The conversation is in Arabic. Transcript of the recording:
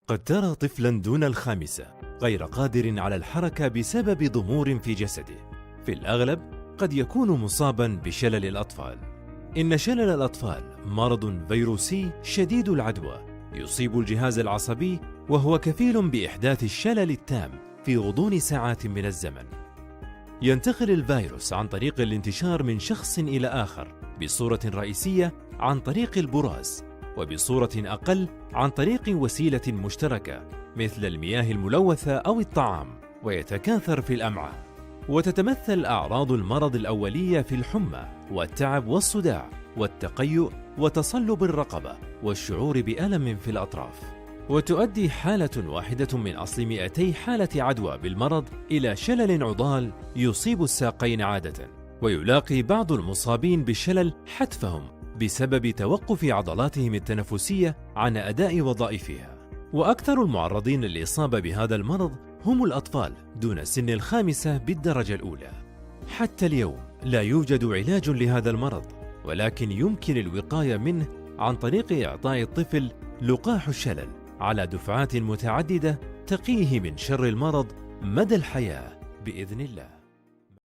قد ترى طفلا دون الخامسة غير قادر على الحركة بسبب ضمور في جسده. في الأغلب قد يكون مصابا بشلل الأطفال. إن شلل الأطفال مرض فيروسي شديد العدوى يصيب الجهاز العصبي، وهو كفيل بإحداث الشلل التام في غضون ساعات من الزمن. ينتقل الفيروس عن طريق الانتشار من شخص إلى آخر بصورة رئيسية عن طريق البراز، وبصورة أقل عن طريق وسيلة مشتركة مثل المياه الملوثة أو الطعام، ويتكاثر في الأمعاء. وتتمثل أعراض المرض الأولية في الحمى والتعب والصداع والتقيؤ وتصلب الرقبة والشعور بألم في الأطراف. وتؤدي حالة واحدة من أصل 200 حالة عدوى بالمرض إلى شلل عضال يصيب الساقين عادة، ويلاقي بعض المصابين بالشلل حتفهم بسبب توقف عضلاتهم التنفسية عن أداء وظائفها. وأكثر المعرضين للإصابة بهذا المرض هم الأطفال دون سن الخامسة بالدرجة الأولى. حتى اليوم لا يوجد علاج لهذا المرض، ولكن يمكن الوقاية منه عن طريق إعطاء الطفل لقاح الشلل على دفعات متعددة تقيه من شر المرض مدى الحياة بإذن الله.